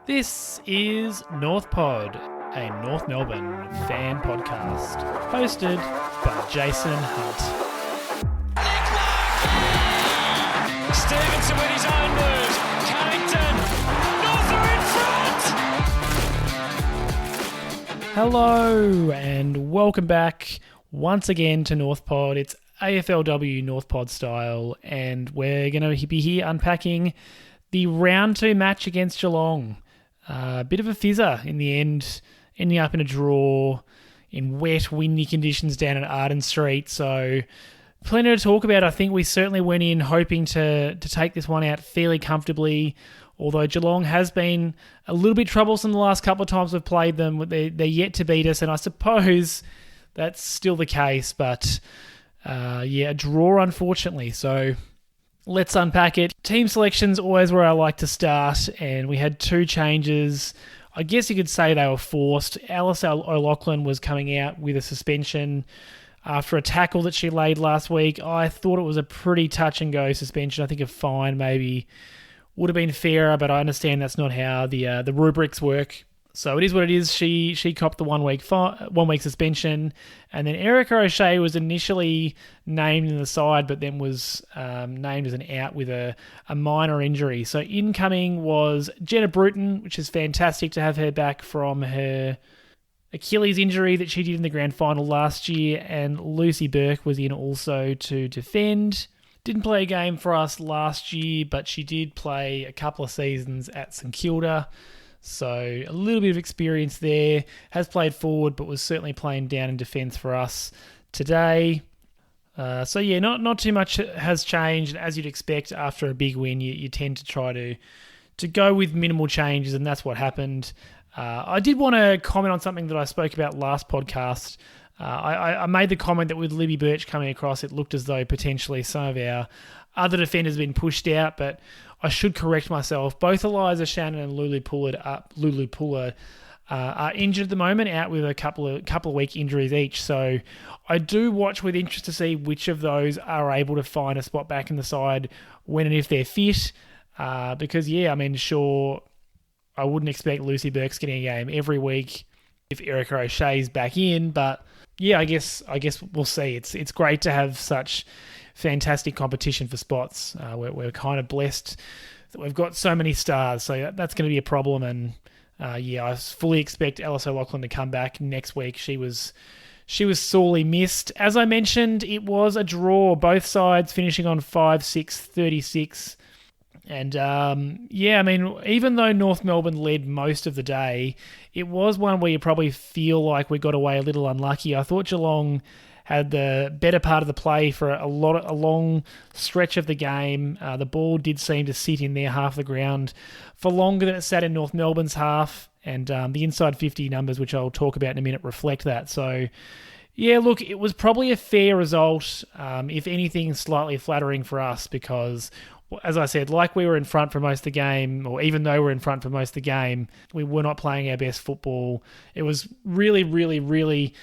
This is North Pod, a North Melbourne fan podcast, hosted by Jason Hunt. Stevenson with his own moves. Carrington. North are in front. Hello and welcome back once again to North Pod. It's AFLW North Pod style, and we're going to be here unpacking the round 2 match against Geelong. A bit of a fizzer in the end, ending up in a draw in wet, windy conditions down at Arden St. So plenty to talk about. I think we certainly went in hoping to take this one out fairly comfortably, although Geelong has been a little bit troublesome the last couple of times we've played them. They're yet to beat us, and I suppose that's still the case. But a draw, unfortunately. So let's unpack it. Team selection's always where I like to start, and we had 2 changes. I guess you could say they were forced. Alice O'Loughlin was coming out with a suspension after a tackle that she laid last week. I thought it was a pretty touch-and-go suspension. I think a fine maybe would have been fairer, but I understand that's not how the rubrics work. So it is what it is. She copped the 1 week suspension, and then Erica O'Shea was initially named in the side, but then was named as an out with a minor injury. So incoming was Jenna Bruton, which is fantastic to have her back from her Achilles injury that she did in the grand final last year, and Lucy Birch was in also to defend. Didn't play a game for us last year, but she did play a couple of seasons at St Kilda. So a little bit of experience there. Has played forward, but was certainly playing down in defence for us today. Not too much has changed. As you'd expect after a big win, you tend to try to go with minimal changes, and that's what happened. I did want to comment on something that I spoke about last podcast. I made the comment that with Libby Birch coming across, it looked as though potentially some of our other defenders have been pushed out, but I should correct myself. Both Eliza Shannon and Lulu Puller are injured at the moment, out with a couple of week injuries each. So I do watch with interest to see which of those are able to find a spot back in the side when and if they're fit. Because sure, I wouldn't expect Lucy Birch getting a game every week if Erica O'Shea's back in, but I guess we'll see. It's great to have such fantastic competition for spots. We're kind of blessed that we've got so many stars, so that's going to be a problem. And I fully expect Alice O'Loughlin to come back next week. She was sorely missed. As I mentioned, it was a draw, both sides finishing on 5-6-36. And even though North Melbourne led most of the day, it was one where you probably feel like we got away a little unlucky. I thought Geelong had the better part of the play for a long stretch of the game. The ball did seem to sit in their half of the ground for longer than it sat in North Melbourne's half, and the inside 50 numbers, which I'll talk about in a minute, reflect that. So, look, it was probably a fair result, if anything, slightly flattering for us because, as I said, like we were in front for most of the game, or even though we're in front for most of the game, we were not playing our best football. It was really, really, really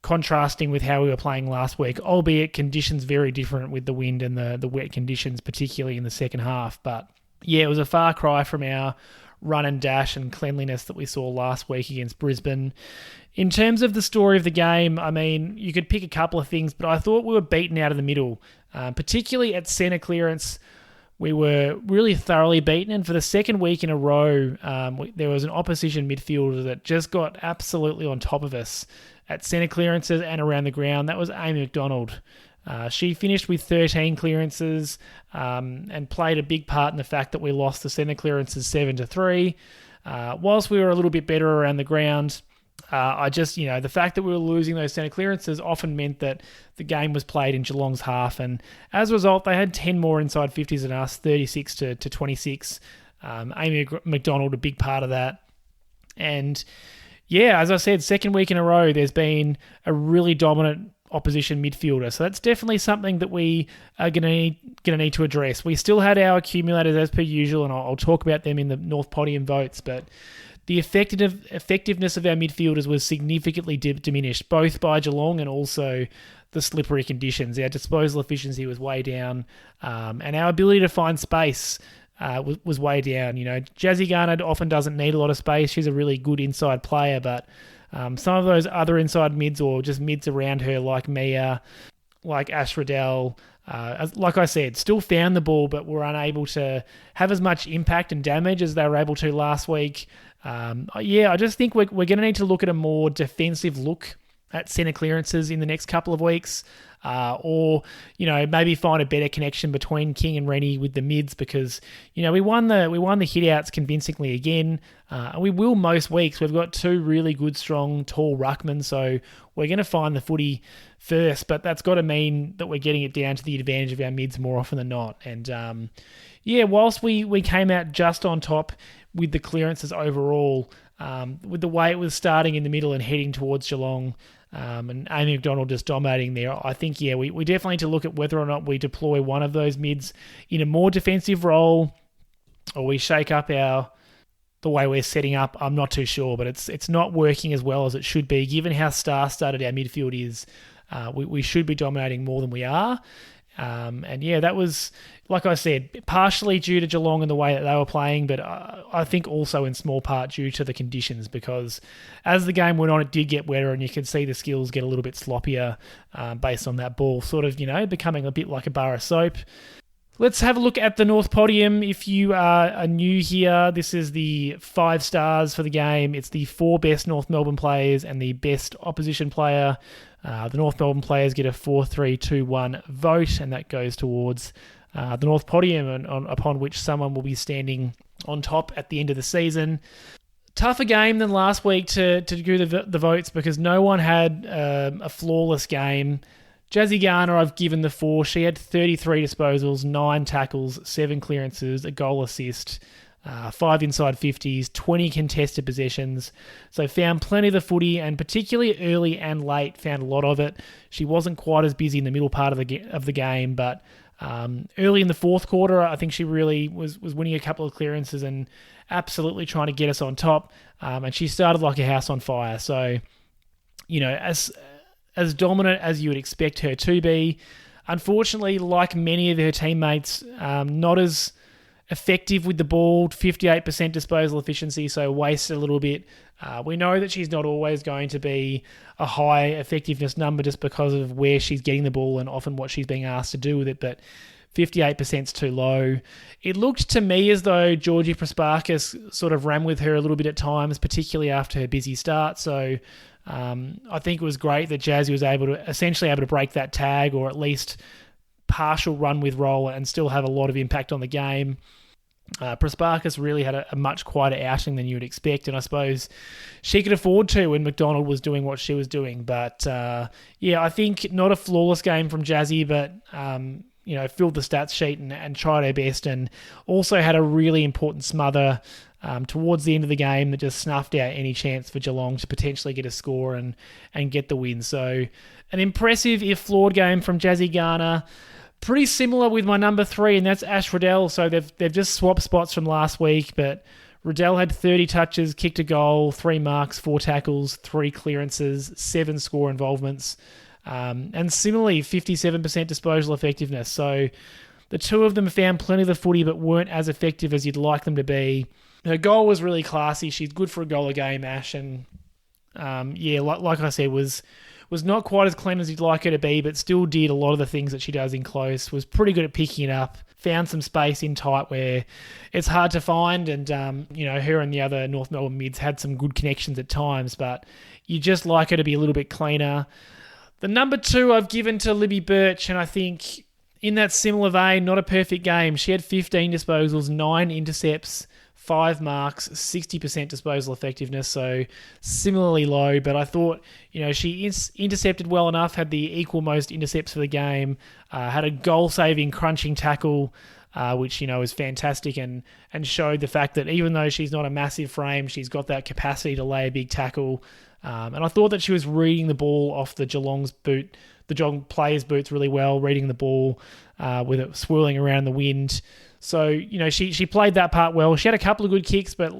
contrasting with how we were playing last week, albeit conditions very different with the wind and the wet conditions, particularly in the second half. But it was a far cry from our run and dash and cleanliness that we saw last week against Brisbane. In terms of the story of the game, you could pick a couple of things, but I thought we were beaten out of the middle, particularly at centre clearance. We were really thoroughly beaten, and for the second week in a row, there was an opposition midfielder that just got absolutely on top of us at centre clearances and around the ground. That was Amy McDonald. She finished with 13 clearances and played a big part in the fact that we lost the centre clearances 7-3. Whilst we were a little bit better around the ground, the fact that we were losing those centre clearances often meant that the game was played in Geelong's half, and as a result, they had 10 more inside 50s than us, 36-26. Amy McDonald, a big part of that. And as I said, second week in a row, there's been a really dominant opposition midfielder. So that's definitely something that we are going to need to address. We still had our accumulators as per usual, and I'll talk about them in the North Podium votes, but the effectiveness of our midfielders was significantly diminished, both by Geelong and also the slippery conditions. Our disposal efficiency was way down, and our ability to find space was way down. Jazzy Garner often doesn't need a lot of space. She's a really good inside player, but some of those other inside mids or just mids around her, like Mia, like Ash Riddell, like I said, still found the ball, but were unable to have as much impact and damage as they were able to last week. I just think we're going to need to look at a more defensive look at centre clearances in the next couple of weeks, or maybe find a better connection between King and Rennie with the mids, because we won the hit outs convincingly again, and we will most weeks. We've got two really good, strong, tall ruckmen, so we're going to find the footy first, but that's got to mean that we're getting it down to the advantage of our mids more often than not. And whilst we came out just on top with the clearances overall, with the way it was starting in the middle and heading towards Geelong, and Amy McDonald just dominating there, I think, we definitely need to look at whether or not we deploy one of those mids in a more defensive role, or we shake up the way we're setting up. I'm not too sure, but it's not working as well as it should be, given how star-studded our midfield is. We should be dominating more than we are. That was, like I said, partially due to Geelong and the way that they were playing, but I think also in small part due to the conditions, because as the game went on, it did get wetter, and you could see the skills get a little bit sloppier based on that ball, sort of, becoming a bit like a bar of soap. Let's have a look at the North Podium. If you are new here, this is the 5 stars for the game. It's the 4 best North Melbourne players and the best opposition player. The North Melbourne players get a 4-3-2-1 vote, and that goes towards the North Podium, upon which someone will be standing on top at the end of the season. Tougher game than last week to do the votes, because no one had a flawless game. Jazzy Garner, I've given the 4. She had 33 disposals, 9 tackles, 7 clearances, a goal assist, 5 inside 50s, 20 contested possessions. So found plenty of the footy, and particularly early and late found a lot of it. She wasn't quite as busy in the middle part of the game, but early in the fourth quarter, I think she really was winning a couple of clearances and absolutely trying to get us on top. And she started like a house on fire. So, as dominant as you would expect her to be. Unfortunately, like many of her teammates, not as effective with the ball, 58% disposal efficiency, so wasted a little bit. We know that she's not always going to be a high effectiveness number just because of where she's getting the ball and often what she's being asked to do with it, but 58% is too low. It looked to me as though Georgie Prasparkas sort of ran with her a little bit at times, particularly after her busy start, so I think it was great that Jazzy was able to break that tag, or at least partial run with roll, and still have a lot of impact on the game. Prasparkas really had a much quieter outing than you would expect, and I suppose she could afford to when McDonald was doing what she was doing. But I think not a flawless game from Jazzy, but filled the stats sheet and tried her best, and also had a really important smother towards the end of the game that just snuffed out any chance for Geelong to potentially get a score and get the win. So an impressive, if flawed, game from Jazzy Garner. Pretty similar with my number 3, and that's Ash Riddell. So they've just swapped spots from last week, but Riddell had 30 touches, kicked a goal, 3 marks, 4 tackles, 3 clearances, 7 score involvements, and similarly 57% disposal effectiveness. So the two of them found plenty of the footy but weren't as effective as you'd like them to be. Her goal was really classy. She's good for a goal a game, Ash, and like I said, was not quite as clean as you'd like her to be, but still did a lot of the things that she does in close, was pretty good at picking it up, found some space in tight where it's hard to find, and her and the other North Melbourne mids had some good connections at times, but you just like her to be a little bit cleaner. The number 2 I've given to Libby Birch, and I think in that similar vein, not a perfect game. She had 15 disposals, 9 intercepts, 5 marks, 60% disposal effectiveness, so similarly low, but I thought, she intercepted well enough, had the equal most intercepts for the game, had a goal-saving, crunching tackle, which, is fantastic, and showed the fact that even though she's not a massive frame, she's got that capacity to lay a big tackle, and I thought that she was reading the ball off the Geelong players' boots really well, reading the ball with it swirling around in the wind. So, she played that part well. She had a couple of good kicks, but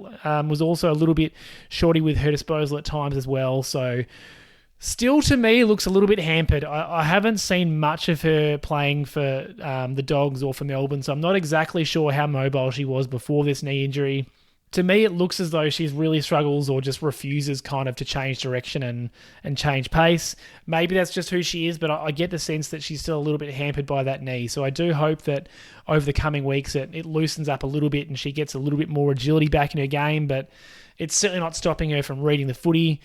was also a little bit shorty with her disposal at times as well. So, still to me looks a little bit hampered. I haven't seen much of her playing for the Dogs or for Melbourne, so I'm not exactly sure how mobile she was before this knee injury. To me, it looks as though she really struggles or just refuses kind of to change direction and change pace. Maybe that's just who she is, but I get the sense that she's still a little bit hampered by that knee. So I do hope that over the coming weeks it loosens up a little bit and she gets a little bit more agility back in her game, but it's certainly not stopping her from reading the footy.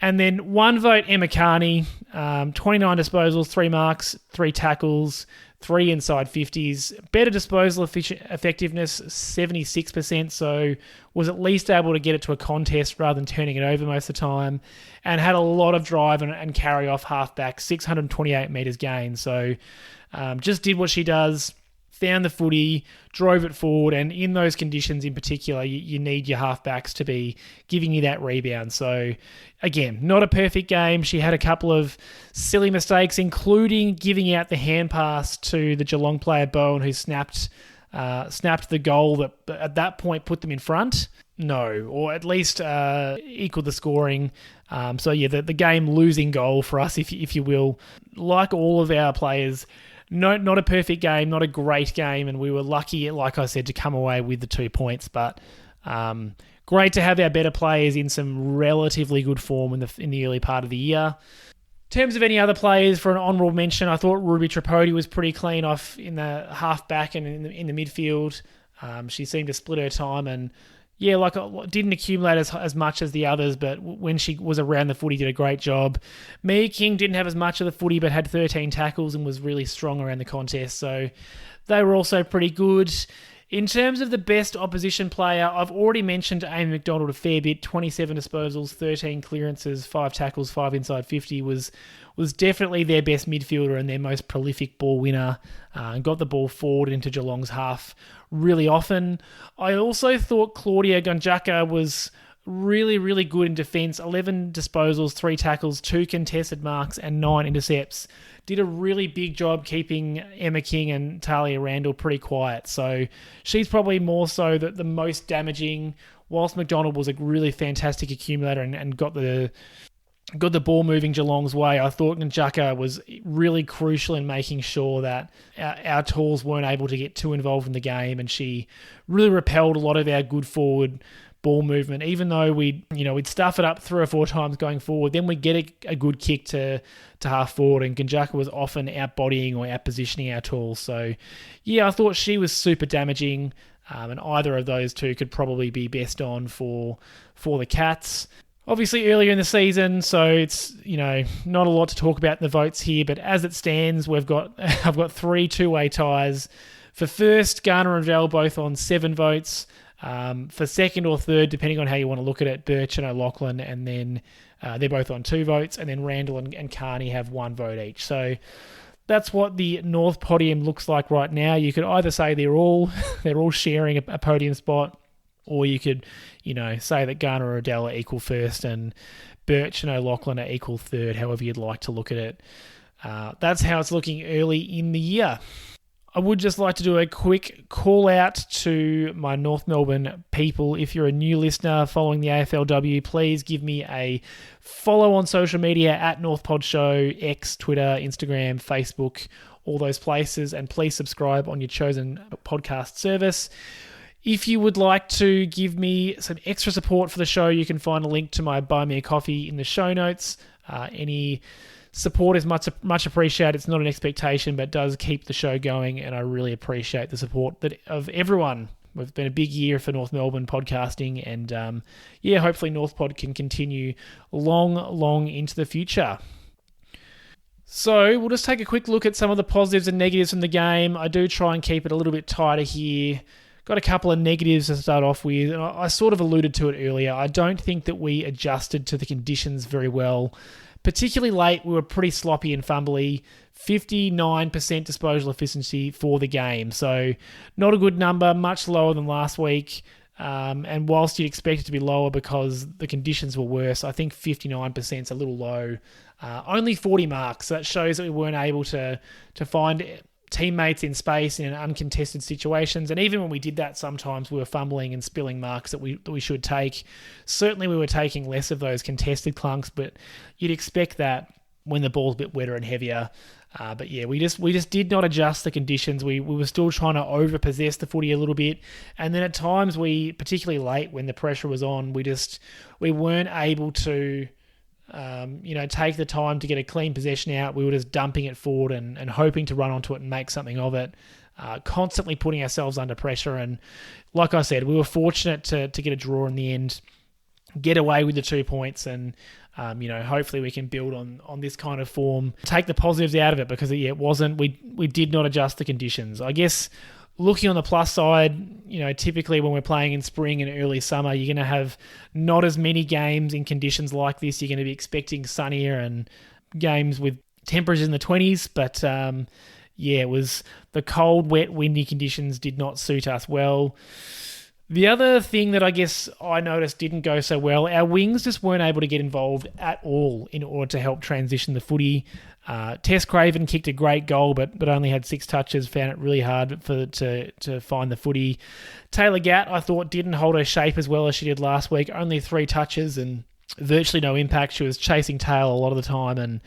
And then one vote, Emma Kearney, 29 disposals, 3 marks, 3 tackles, 3 inside 50s. Better disposal effectiveness, 76%, so was at least able to get it to a contest rather than turning it over most of the time. And had a lot of drive and carry off halfback, 628 metres gained. So just did what she does. Found the footy, drove it forward, and in those conditions in particular, you need your halfbacks to be giving you that rebound. So, again, not a perfect game. She had a couple of silly mistakes, including giving out the hand pass to the Geelong player Bowen, who snapped the goal that at that point put them in front. No, or at least equaled the scoring. The game-losing goal for us, if you will. Like all of our players, no, not a perfect game, not a great game, and we were lucky, like I said, to come away with the 2 points. But great to have our better players in some relatively good form in the early part of the year. In terms of any other players for an honourable mention, I thought Ruby Tripodi was pretty clean off in the half-back and in the midfield. She seemed to split her time and didn't accumulate as much as the others, but when she was around the footy, did a great job. Mia King didn't have as much of the footy, but had 13 tackles and was really strong around the contest, so they were also pretty good. In terms of the best opposition player, I've already mentioned Amy McDonald a fair bit. 27 disposals, 13 clearances, 5 tackles, 5 inside 50 was definitely their best midfielder and their most prolific ball winner. And got the ball forward into Geelong's half really often. I also thought Claudia Gunjaka was really, really good in defence. 11 disposals, 3 tackles, 2 contested marks, and 9 intercepts. Did a really big job keeping Emma King and Talia Randall pretty quiet. So she's probably more so the most damaging, whilst McDonald was a really fantastic accumulator and got the ball moving Geelong's way. I thought Njaka was really crucial in making sure that our tools weren't able to get too involved in the game, and she really repelled a lot of our good forward ball movement. Even though we'd stuff it up 3 or 4 times going forward, then we'd get a good kick to half forward, and Gunjaka was often out-bodying or out-positioning our tools. So, yeah, I thought she was super damaging, and either of those two could probably be best on for the Cats. Obviously earlier in the season, so it's not a lot to talk about in the votes here, but as it stands, I've got 3 two-way ties. For first, Garner and Riddell both on 7 votes. For second or third, depending on how you want to look at it, Birch and O'Loughlin, and then they're both on 2 votes, and then Randall and Kearney have 1 vote each. So that's what the North podium looks like right now. You could either say they're all sharing a podium spot, or you could, say that Garner or Riddell are equal first and Birch and O'Loughlin are equal third, however you'd like to look at it. That's how it's looking early in the year. I would just like to do a quick call out to my North Melbourne people. If you're a new listener following the AFLW, please give me a follow on social media at NorthPod Show, X, Twitter, Instagram, Facebook, all those places, and please subscribe on your chosen podcast service. If you would like to give me some extra support for the show, you can find a link to my Buy Me a Coffee in the show notes. Any support is much appreciated. It's not an expectation, but does keep the show going, and I really appreciate the support of everyone. It's been a big year for North Melbourne podcasting, and hopefully NorthPod can continue long into the future. So we'll just take a quick look at some of the positives and negatives from the game. I do try and keep it a little bit tighter here. Got a couple of negatives to start off with, and I sort of alluded to it earlier. I don't think that we adjusted to the conditions very well. Particularly late, we were pretty sloppy and fumbly. 59% disposal efficiency for the game. So not a good number, much lower than last week. And whilst you'd expect it to be lower because the conditions were worse, I think 59% is a little low. Only 40 marks. So that shows that we weren't able to find teammates in space in uncontested situations. And even when we did that, sometimes we were fumbling and spilling marks that we should take. Certainly we were taking less of those contested clunks, but you'd expect that when the ball's a bit wetter and heavier. But yeah, we just did not adjust the conditions. We were still trying to over-possess the footy a little bit. And then at times particularly late when the pressure was on, we weren't able to take the time to get a clean possession out. We were just dumping it forward and hoping to run onto it and make something of it, constantly putting ourselves under pressure. And like I said, we were fortunate to get a draw in the end, get away with the 2 points, and hopefully we can build on this kind of form, take the positives out of it, because it wasn't, we did not adjust the conditions. I guess looking on the plus side, typically when we're playing in spring and early summer, you're going to have not as many games in conditions like this. You're going to be expecting sunnier and games with temperatures in the 20s. But it was the cold, wet, windy conditions did not suit us well. The other thing that I guess I noticed didn't go so well, our wings just weren't able to get involved at all in order to help transition the footy. Tess Craven kicked a great goal, but only had 6 touches, found it really hard to find the footy. Taylor Gatt, I thought, didn't hold her shape as well as she did last week, only 3 touches and virtually no impact. She was chasing tail a lot of the time and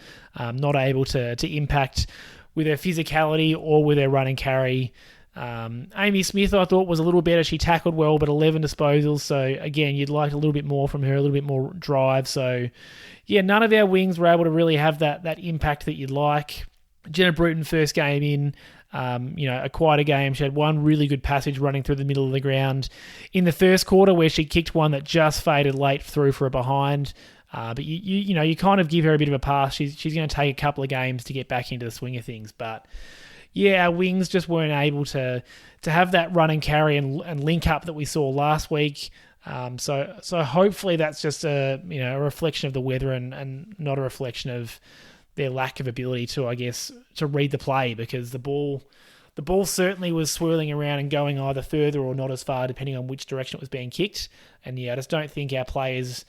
not able to impact with her physicality or with her run and carry. Amy Smith, I thought, was a little better. She tackled well, but 11 disposals. So, again, you'd like a little bit more from her, a little bit more drive. So, yeah, none of our wings were able to really have that impact that you'd like. Jenna Bruton, first game in, a quieter game. She had one really good passage running through the middle of the ground in the first quarter where she kicked one that just faded late through for a behind. But you kind of give her a bit of a pass. She's going to take a couple of games to get back into the swing of things. But yeah, our wings just weren't able to have that run and carry and link up that we saw last week. So hopefully that's just a reflection of the weather and not a reflection of their lack of ability to, I guess, to read the play, because the ball certainly was swirling around and going either further or not as far, depending on which direction it was being kicked. And yeah, I just don't think our players,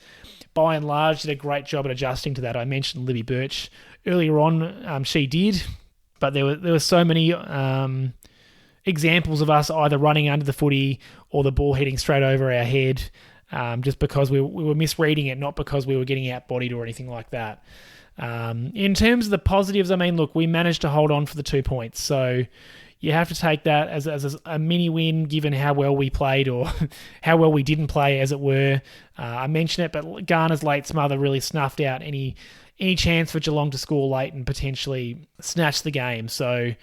by and large, did a great job at adjusting to that. I mentioned Libby Birch earlier on. She did. But there were so many examples of us either running under the footy or the ball hitting straight over our head, just because we were misreading it, not because we were getting out-bodied or anything like that. In terms of the positives, I mean, look, we managed to hold on for the 2 points. So you have to take that as a mini win, given how well we played or how well we didn't play, as it were. I mentioned it, but Garner's late smother really snuffed out any chance for Geelong to score late and potentially snatch the game. So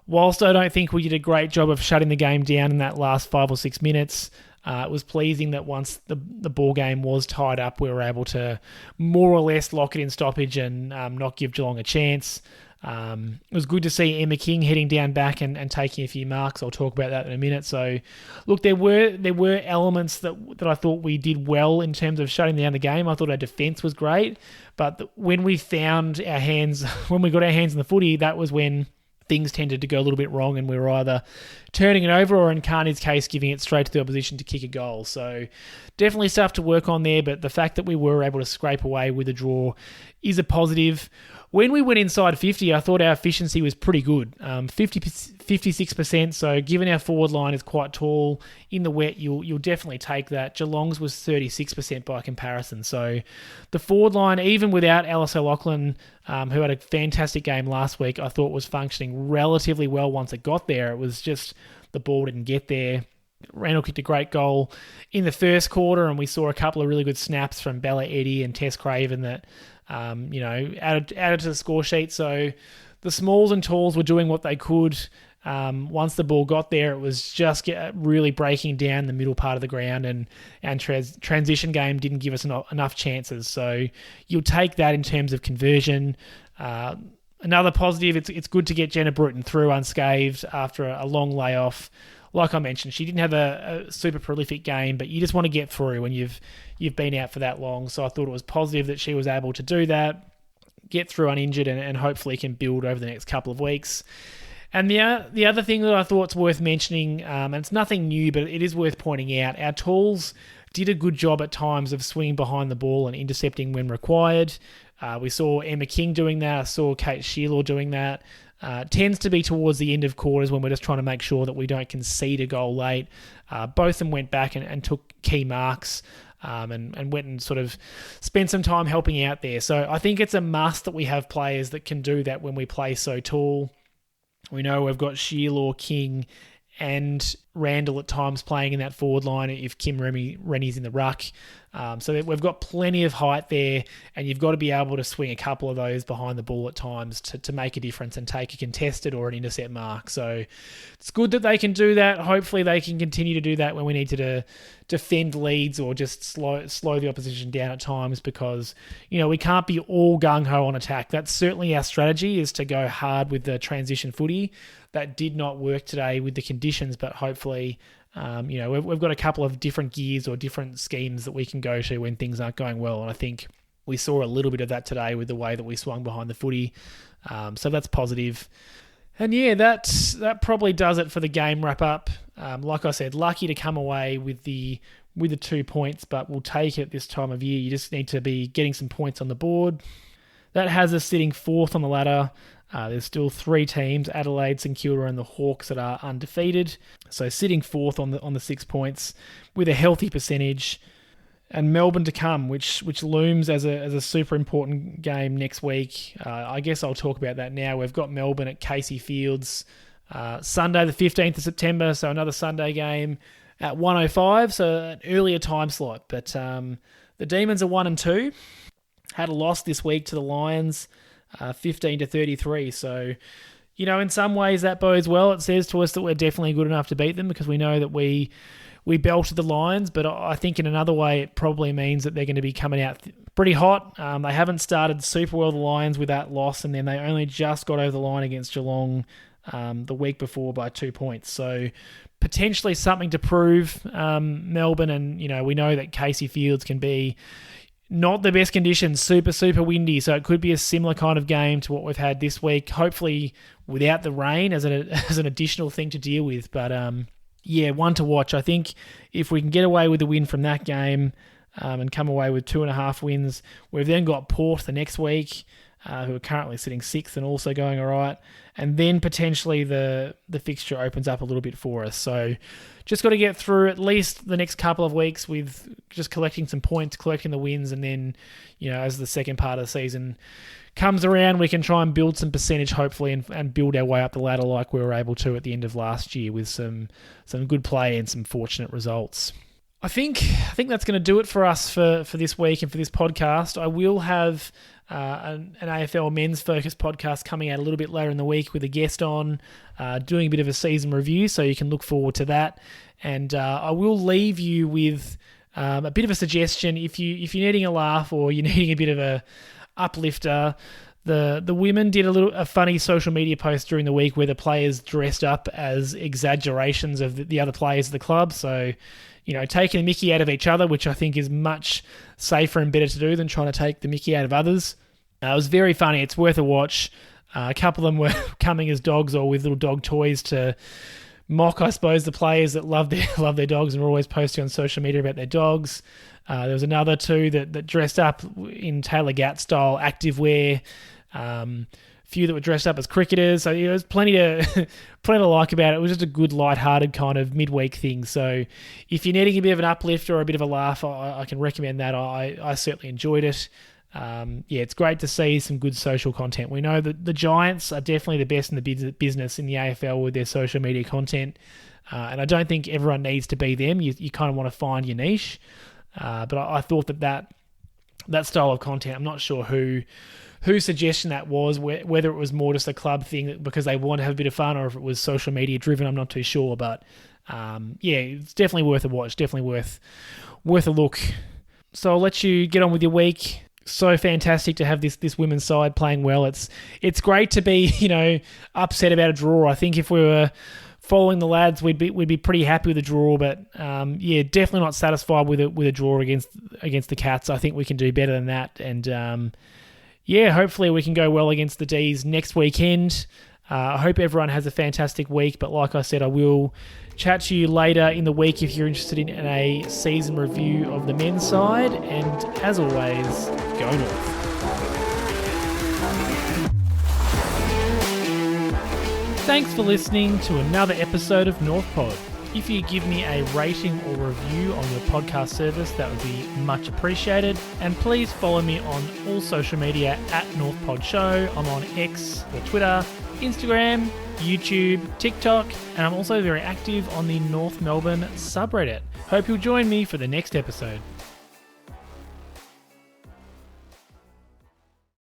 whilst I don't think we did a great job of shutting the game down in that last 5 or 6 minutes, it was pleasing that once the ball game was tied up, we were able to more or less lock it in stoppage and not give Geelong a chance. It was good to see Emma King heading down back and taking a few marks. I'll talk about that in a minute. So, look, there were elements that I thought we did well in terms of shutting down the game. I thought our defence was great, but when we got our hands in the footy, that was when things tended to go a little bit wrong, and we were either turning it over or, in Kearney's case, giving it straight to the opposition to kick a goal. So definitely stuff to work on there, but the fact that we were able to scrape away with a draw is a positive. When we went inside 50, I thought our efficiency was pretty good, 56%. So given our forward line is quite tall, in the wet, you'll definitely take that. Geelong's was 36% by comparison. So the forward line, even without Alice O'Loughlin, who had a fantastic game last week, I thought was functioning relatively well once it got there. It was just the ball didn't get there. Randall kicked a great goal in the first quarter, and we saw a couple of really good snaps from Bella Eddy and Tess Craven that added to the score sheet. So the smalls and talls were doing what they could. Once the ball got there, it was just really breaking down the middle part of the ground, and transition game didn't give us enough chances. So you'll take that in terms of conversion. Another positive, it's good to get Jenna Bruton through unscathed after a long layoff. Like I mentioned, she didn't have a super prolific game, but you just want to get through when you've been out for that long. So I thought it was positive that she was able to do that, get through uninjured, and hopefully can build over the next couple of weeks. And the other thing that I thought's worth mentioning, and it's nothing new, but it is worth pointing out, our tools did a good job at times of swinging behind the ball and intercepting when required. We saw Emma King doing that. I saw Kate Sheila doing that. Tends to be towards the end of quarters when we're just trying to make sure that we don't concede a goal late. Both of them went back and took key marks and went and sort of spent some time helping out there. So I think it's a must that we have players that can do that when we play so tall. We know we've got Shearlaw, King, and Randall at times playing in that forward line if Kim Rennie's in the ruck. So we've got plenty of height there, and you've got to be able to swing a couple of those behind the ball at times to make a difference and take a contested or an intercept mark. So it's good that they can do that. Hopefully they can continue to do that when we need to defend leads or just slow the opposition down at times, because, we can't be all gung-ho on attack. That's certainly our strategy, is to go hard with the transition footy. That did not work today with the conditions, but hopefully, we've got a couple of different gears or different schemes that we can go to when things aren't going well. And I think we saw a little bit of that today with the way that we swung behind the footy. So that's positive. And yeah, that probably does it for the game wrap up. Like I said, lucky to come away with the 2 points, but we'll take it this time of year. You just need to be getting some points on the board. That has us sitting 4th on the ladder. There's still 3 teams, Adelaide, St Kilda and the Hawks, that are undefeated. So sitting 4th on the 6 points with a healthy percentage. And Melbourne to come, which looms as a super important game next week. I guess I'll talk about that now. We've got Melbourne at Casey Fields Sunday the 15th of September, so another Sunday game at 1:05, so an earlier time slot. But the Demons are 1-2. Had a loss this week to the Lions, 15-33. So, in some ways that bodes well. It says to us that we're definitely good enough to beat them, because we know that we belted the Lions, but I think in another way it probably means that they're going to be coming out pretty hot. They haven't started super well, the Lions, with that loss, and then they only just got over the line against Geelong the week before by 2 points. So potentially something to prove, Melbourne, and we know that Casey Fields can be not the best conditions, super windy, so it could be a similar kind of game to what we've had this week, hopefully without the rain as an additional thing to deal with. But one to watch. I think if we can get away with the win from that game and come away with 2.5 wins, we've then got Port the next week, who are currently sitting 6th and also going all right, and then potentially the fixture opens up a little bit for us. So just got to get through at least the next couple of weeks with just collecting some points, collecting the wins, and then, as the second part of the season comes around, we can try and build some percentage, hopefully, and build our way up the ladder like we were able to at the end of last year with some good play and some fortunate results. I think that's going to do it for us for this week and for this podcast. I will have an AFL men's focus podcast coming out a little bit later in the week with a guest on, doing a bit of a season review, so you can look forward to that. And I will leave you with a bit of a suggestion. If you're needing a laugh or you're needing a bit of a uplifter, the women did a funny social media post during the week where the players dressed up as exaggerations of the other players of the club. So, taking the mickey out of each other, which I think is much safer and better to do than trying to take the mickey out of others. It was very funny. It's worth a watch. A couple of them were coming as dogs or with little dog toys to mock, I suppose, the players that love their dogs and are always posting on social media about their dogs. There was another 2 that dressed up in Taylor Gatt style activewear. Few that were dressed up as cricketers. So there's plenty to like about it. It was just a good, light-hearted kind of midweek thing. So if you're needing a bit of an uplift or a bit of a laugh, I can recommend that. I certainly enjoyed it. It's great to see some good social content. We know that the Giants are definitely the best in the business in the AFL with their social media content. And I don't think everyone needs to be them. You kind of want to find your niche. But I thought that style of content, I'm not sure whose suggestion that was, whether it was more just a club thing because they want to have a bit of fun, or if it was social media driven, I'm not too sure. But it's definitely worth a watch, definitely worth a look. So I'll let you get on with your week. So fantastic to have this women's side playing well. It's great to be upset about a draw. I think if we were following the lads, we'd be pretty happy with the draw, but definitely not satisfied with a draw against the Cats. I think we can do better than that, and hopefully we can go well against the Dees next weekend. I hope everyone has a fantastic week, but like I said, I will chat to you later in the week if you're interested in a season review of the men's side, and as always, go North. Thanks for listening to another episode of North Pod. If you give me a rating or review on your podcast service, that would be much appreciated. And please follow me on all social media at North Pod Show. I'm on X or Twitter, Instagram, YouTube, TikTok, and I'm also very active on the North Melbourne subreddit. Hope you'll join me for the next episode.